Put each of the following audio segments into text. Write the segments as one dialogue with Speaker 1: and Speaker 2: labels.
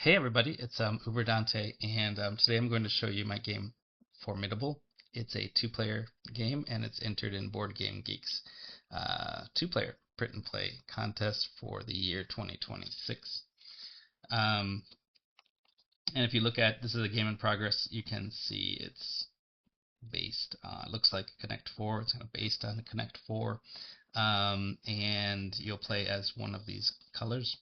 Speaker 1: Hey everybody, it's Uber Dante, and today I'm going to show you my game Formidable. It's a two-player game, and it's entered in BoardGameGeek's two-player print and play contest for the year 2026. And if you look at, this is a game in progress, you can see it's based on, it looks like Connect 4, it's kind of based on the Connect 4, and you'll play as one of these colors,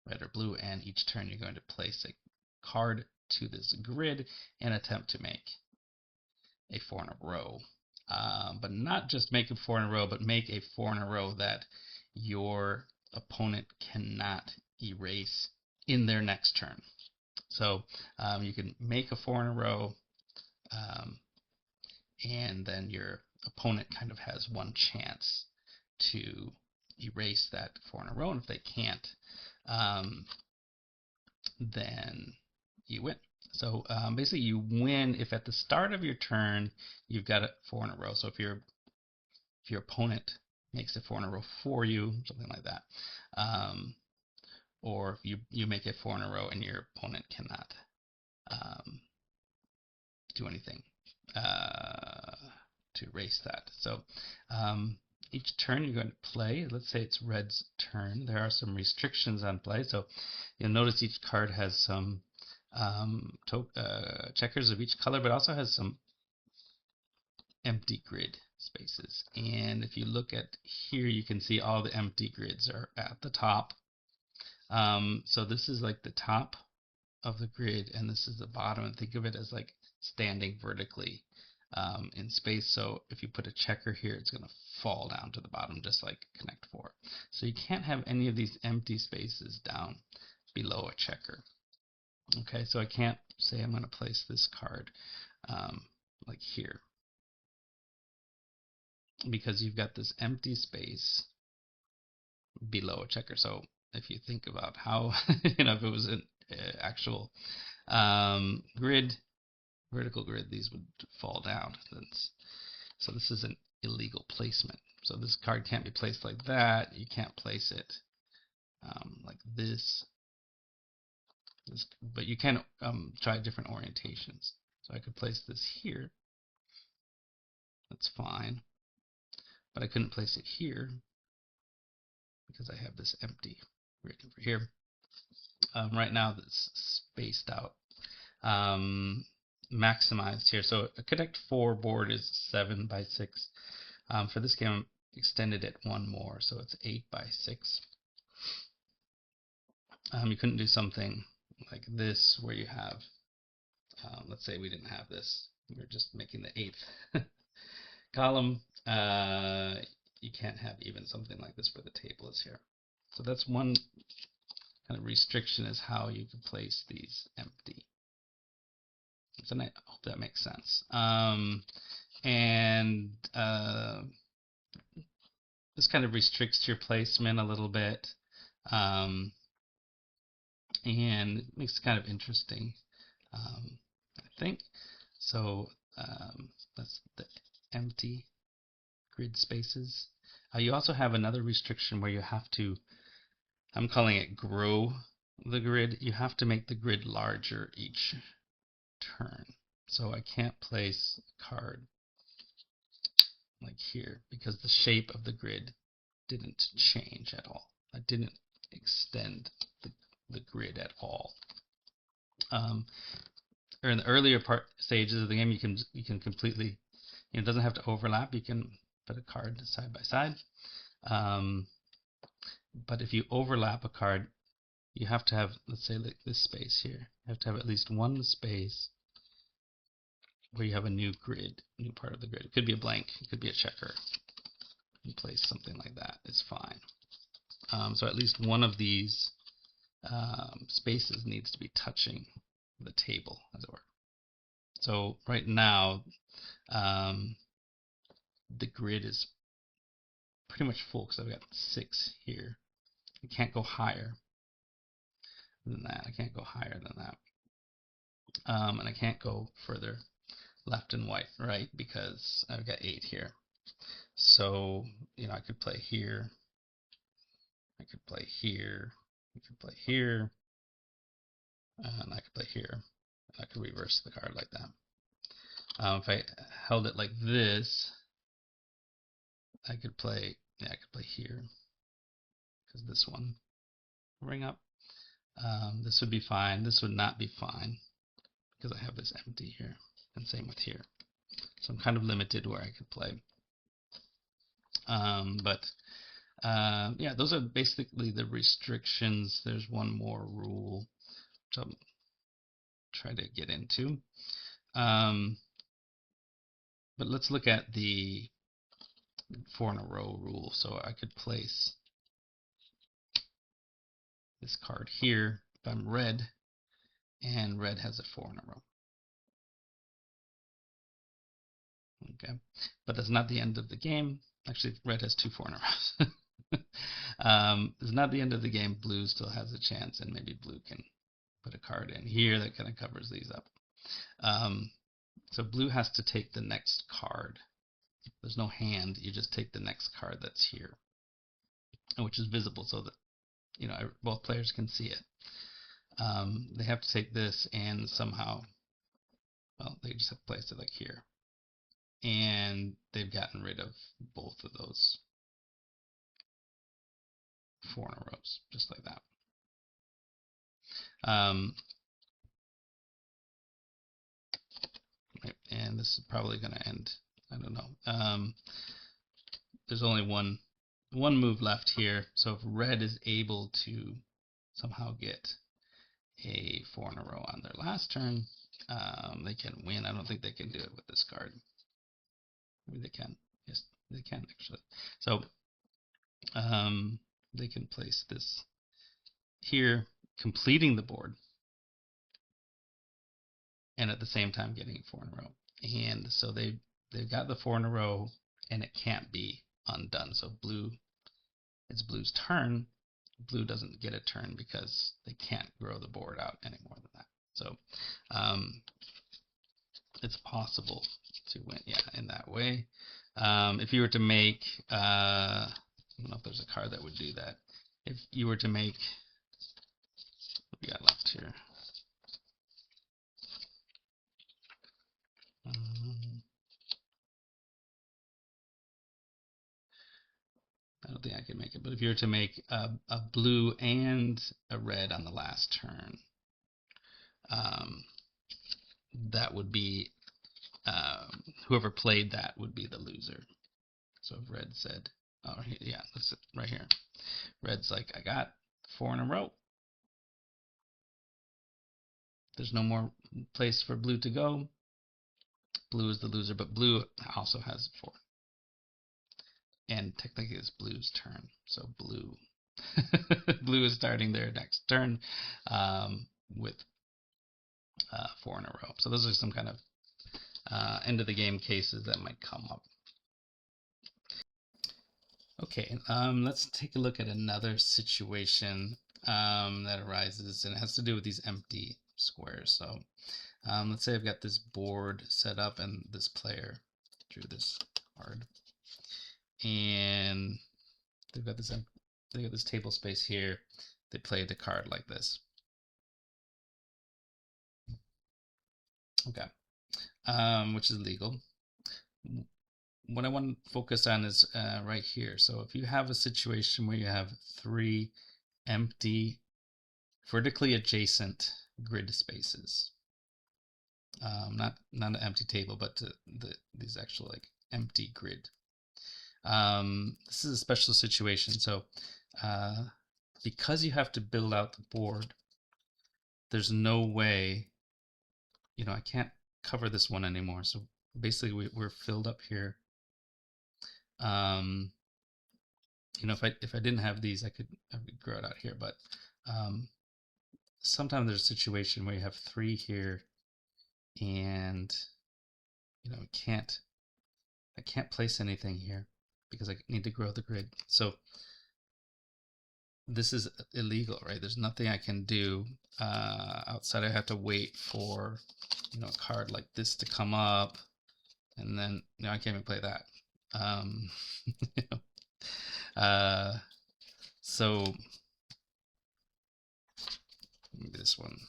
Speaker 1: red or blue, and each turn you're going to place a card to this grid and attempt to make a 4 in a row. But not just make a 4 in a row, but make a 4 in a row that your opponent cannot erase in their next turn. So you can make a 4 in a row, and then your opponent kind of has one chance to erase that 4 in a row, and if they can't, then you win. So basically you win if at the start of your turn you've got a 4 in a row. So if your opponent makes a 4 in a row for you, something like that, or if you make a 4 in a row and your opponent cannot do anything to erase that. So each turn you're going to play, let's say it's red's turn, there are some restrictions on play. So you'll notice each card has some checkers of each color, but also has some empty grid spaces. And if you look at here, you can see all the empty grids are at the top. So this is like the top of the grid, and this is the bottom, and think of it as like standing vertically in space. So if you put a checker here, it's going to fall down to the bottom, just like Connect 4. So you can't have any of these empty spaces down below a checker. Okay, so I can't say I'm going to place this card like here, because you've got this empty space below a checker. So if you think about how, if it was an actual grid, vertical grid, these would fall down. So this is an illegal placement. So this card can't be placed like that. You can't place it like this. But you can try different orientations. So I could place this here. That's fine. But I couldn't place it here because I have this empty grid over here. Right now that's spaced out. Maximized here. So a Connect 4 board is 7 by 6. For this game, I'm extended it one more, so it's 8 by 6. You couldn't do something like this where you have, let's say we didn't have this, we were just making the 8th column. You can't have even something like this where the table is here. So that's one kind of restriction, is how you can place these empty. So I hope that makes sense. This kind of restricts your placement a little bit, and it makes it kind of interesting, I think. So that's the empty grid spaces. You also have another restriction where you have to, I'm calling it grow the grid. You have to make the grid larger each turn. So I can't place a card like here because the shape of the grid didn't change at all. I didn't extend the grid at all. Or in the earlier stages of the game, you can completely, it doesn't have to overlap. You can put a card side by side. But if you overlap a card, you have to have, let's say, like this space here. You have to have at least one space where you have a new grid, new part of the grid. It could be a blank, it could be a checker. You place something like that, it's fine. So at least one of these spaces needs to be touching the table, as it were. So right now, the grid is pretty much full because I've got 6 here. I can't go higher than that. I can't go higher than that. And I can't go further left and right because I've got 8 here. So, I could play here. I could play here. I could play here. and I could play here. I could reverse the card like that. If I held it like this, I could play. Yeah, I could play here because this one ring up. This would be fine. This would not be fine because I have this empty here, and same with here. So I'm kind of limited where I could play. Yeah, those are basically the restrictions. There's one more rule to try to get into. But let's look at the 4 in a row rule. So I could place this card here if I'm red, and red has a 4 in a row. Okay, but that's not the end of the game. Actually, red has 2 4 in a row. It's not the end of the game. Blue still has a chance, and maybe blue can put a card in here that kind of covers these up. So blue has to take the next card. There's no hand. You just take the next card that's here, which is visible so that both players can see it. They have to take this and somehow, well, they just have to place it like here. And they've gotten rid of both of those 4 in a rows, just like that. And this is probably going to end, I don't know. There's only one move left here. So if red is able to somehow get a 4 in a row on their last turn, they can win. I don't think they can do it with this card. Maybe they can. Yes, they can actually. So they can place this here, completing the board, and at the same time getting a 4 in a row. And so they've got the 4 in a row, and it can't be undone. So it's blue's turn. Blue doesn't get a turn because they can't grow the board out any more than that. So it's possible to win, yeah, in that way. If you were to make, I don't know if there's a card that would do that. If you were to make, what we got left here? I don't think I can make it, but if you were to make a blue and a red on the last turn, that would be, whoever played that would be the loser. So if red said, oh yeah, that's it right here. Red's like, I got 4 in a row. There's no more place for blue to go. Blue is the loser, but blue also has 4. And technically it's blue's turn. So blue blue is starting their next turn with 4 in a row. So those are some kind of end of the game cases that might come up. Okay, let's take a look at another situation that arises, and it has to do with these empty squares. So let's say I've got this board set up and this player drew this card, and they've got this table space here. They played the card like this. Okay, which is legal. What I want to focus on is right here. So if you have a situation where you have 3 empty, vertically adjacent grid spaces, not an empty table, but these actual like empty grid. This is a special situation. So because you have to build out the board, there's no way, I can't cover this one anymore. So basically we're filled up here. If I didn't have these, I would grow it out here, but sometimes there's a situation where you have 3 here, and I can't place anything here because I need to grow the grid. So this is illegal, right? There's nothing I can do outside. I have to wait for a card like this to come up, and then I can't even play that. So maybe this one.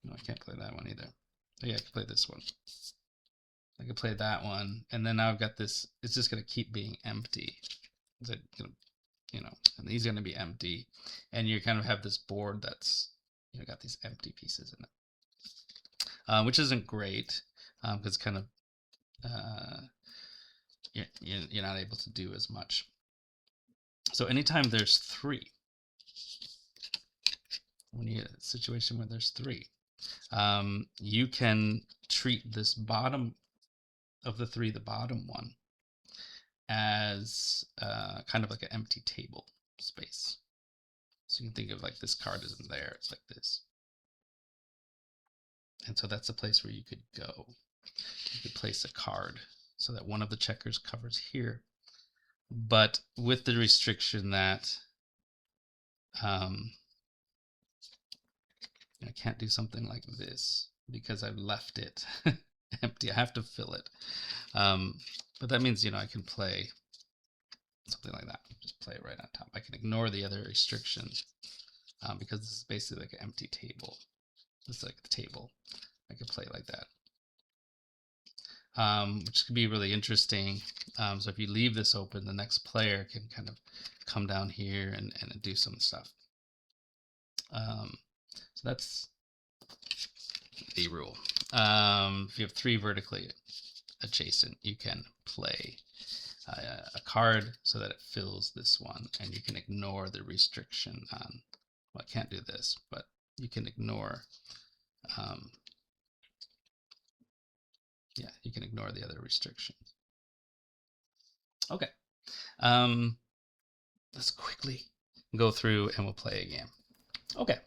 Speaker 1: No, I can't play that one either. Oh yeah, I can play this one. I can play that one, and then now I've got this. It's just gonna keep being empty. It's gonna, you know, and these are gonna be empty, and you kind of have this board that's, you know, got these empty pieces in it, which isn't great because kind of you're not able to do as much. So anytime there's three, when you get a situation where there's three, you can treat this bottom of the three, the bottom one, as kind of like an empty table space. So you can think of like this card isn't there, it's like this. And so that's a place where you could go. You could place a card so that one of the checkers covers here, but with the restriction that I can't do something like this because I've left it empty. I have to fill it. But that means, you know, I can play something like that. Just play it right on top. I can ignore the other restrictions because this is basically like an empty table. It's like the table. I could play like that, which could be really interesting. So if you leave this open, the next player can kind of come down here and do some stuff. So that's the rule. If you have three vertically adjacent, you can play a card so that it fills this one, and you can ignore the restriction on, well, I can't do this, but you can ignore, yeah, you can ignore the other restrictions. Okay, let's quickly go through and we'll play a game. Okay,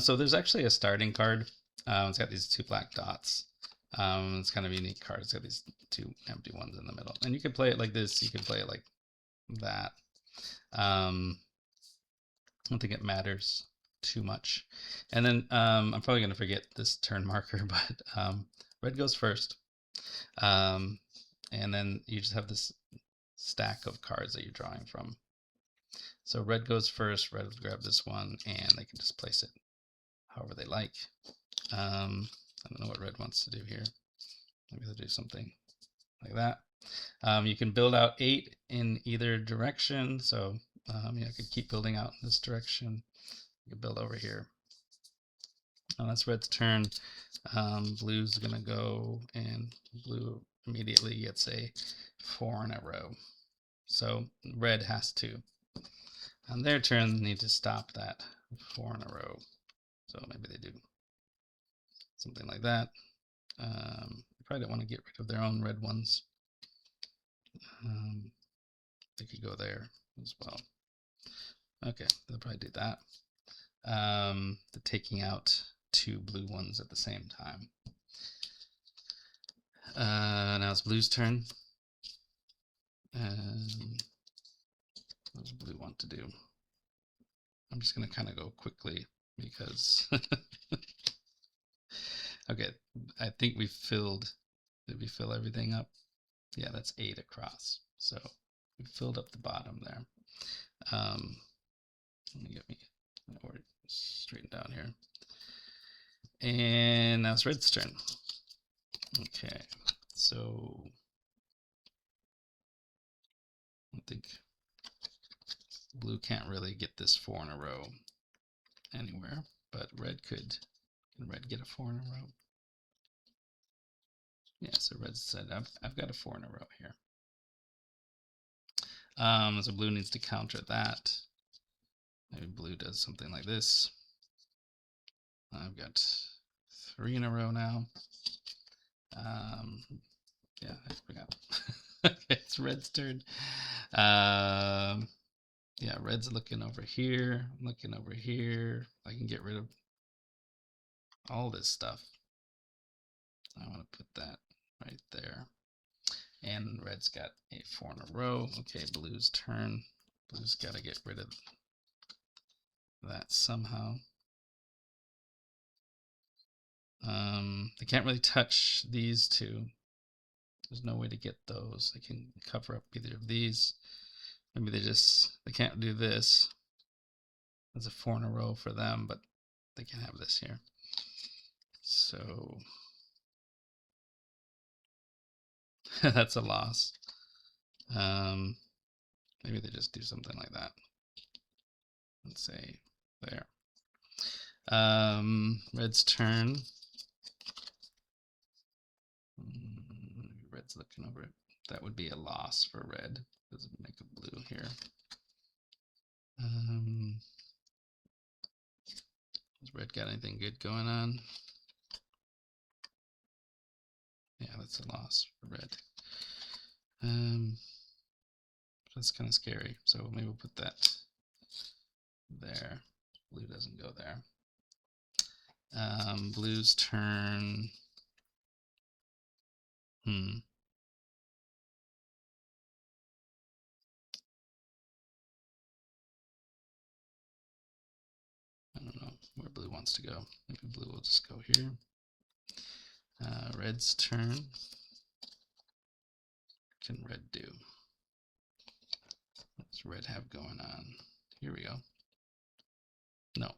Speaker 1: so there's actually a starting card. It's got these two black dots. It's kind of a unique card. It's got these two empty ones in the middle. And you can play it like this. You can play it like that. I don't think it matters too much. And then I'm probably going to forget this turn marker, but red goes first. And then you just have this stack of cards that you're drawing from. So red goes first. Red will grab this one, and they can just place it however they like. I don't know what red wants to do here. Maybe they'll do something like that. You can build out 8 in either direction. So I could keep building out in this direction. You can build over here. That's red's turn. Blue's gonna go, and blue immediately gets a 4 in a row. So red has to, on their turn, need to stop that 4 in a row. So maybe they do something like that. They probably don't want to get rid of their own red ones. They could go there as well. Okay, they'll probably do that. They're taking out 2 blue ones at the same time. Now it's blue's turn. What does blue want to do? I'm just going to kind of go quickly because okay, I think we filled. Did we fill everything up? Yeah, that's 8 across. So we filled up the bottom there. Let me get me order straighten down here. And now it's red's turn. Okay, so I think blue can't really get this 4 in a row anywhere, but red could. Can red get a 4 in a row? Yeah, so red said, I've got a 4 in a row here. So blue needs to counter that. Maybe blue does something like this. I've got 3 in a row now. Yeah, I forgot. Okay, it's red's turn. Yeah, red's looking over here, looking over here. I can get rid of all this stuff. I want to put that right there. And red's got a 4 in a row. Okay, blue's turn. Blue's got to get rid of that somehow. They can't really touch these two. There's no way to get those. They can cover up either of these. Maybe they can't do this. There's a 4 in a row for them, but they can have this here. so that's a loss. Maybe they just do something like that. Let's say there. Red's turn. Red's looking over it. That would be a loss for red. Doesn't make a blue here. Has red got anything good going on? Yeah, that's a loss for red. That's kind of scary. So maybe we'll put that there. Blue doesn't go there. Blue's turn. I don't know where blue wants to go. Maybe blue will just go here. Red's turn. What can red do? What's red have going on? Here we go. No,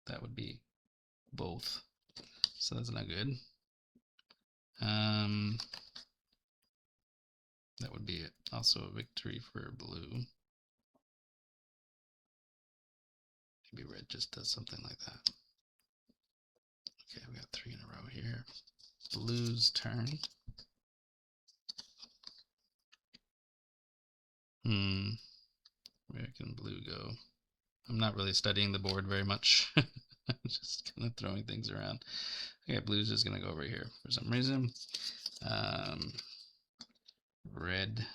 Speaker 1: that would be both. So that's not good. That would be also a victory for blue. Maybe red just does something like that. Okay, we got 3 in a row here. Blue's turn. Where can blue go? I'm not really studying the board very much. I'm just kind of throwing things around. Okay, blue's just gonna go over here for some reason. Red.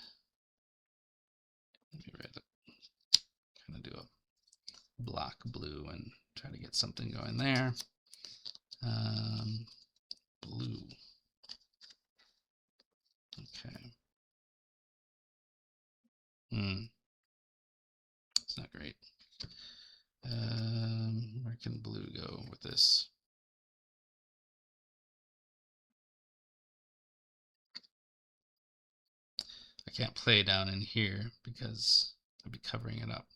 Speaker 1: Maybe red. Kind of do a block blue and try to get something going there. Blue. Okay. It's not great. Where can blue go with this? I can't play down in here because I'd be covering it up.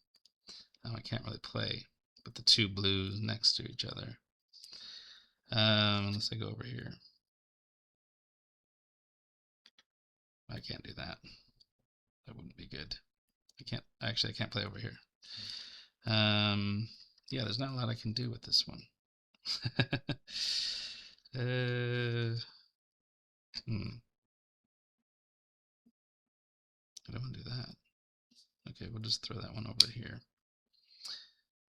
Speaker 1: Now I can't really play with the 2 blues next to each other. Unless I go over here. I can't do that. That wouldn't be good. I can't play over here. Yeah, there's not a lot I can do with this one. I don't want to do that. Okay, we'll just throw that one over here.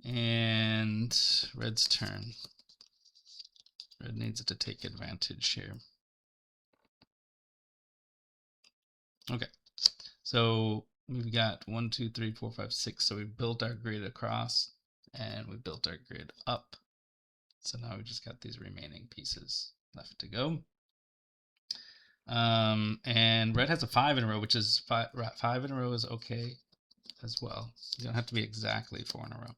Speaker 1: And red's turn. Red needs to take advantage here. Okay, so we've got 1, 2, 3, 4, 5, 6. So we've built our grid across and we built our grid up. So now we've just got these remaining pieces left to go. And red has a 5 in a row, which is 5 in a row is okay as well. You don't have to be exactly 4 in a row.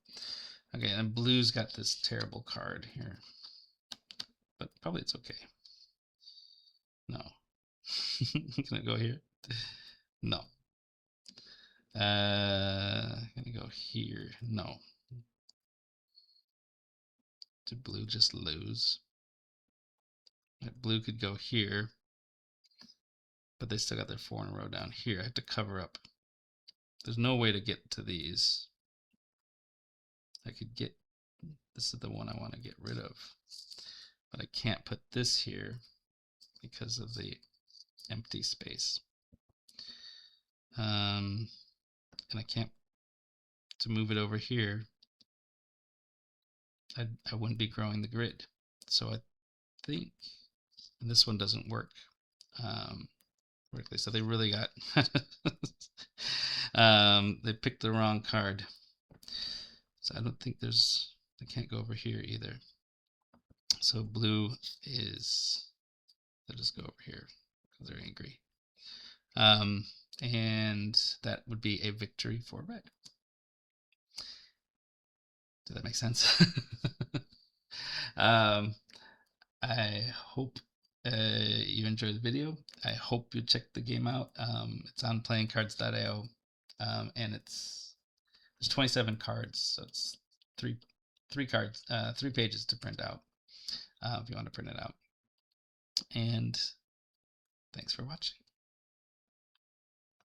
Speaker 1: Okay, and blue's got this terrible card here, but probably it's okay. No. Can I go here? No. Can I go here? No. Did blue just lose? Blue could go here, but they still got their 4 in a row down here. I have to cover up. There's no way to get to these. I could get, this is the one I want to get rid of, but I can't put this here because of the empty space. And I can't, to move it over here, I wouldn't be growing the grid. So I think, and this one doesn't work correctly. So they really got, they picked the wrong card. So I don't think there's, I can't go over here either. So blue is, they'll just go over here because they're angry. And that would be a victory for red. Did that make sense? I hope you enjoyed the video. I hope you check the game out. It's on playingcards.io, and there's 27 cards, so it's three cards, 3 pages to print out. if you want to print it out. And thanks for watching.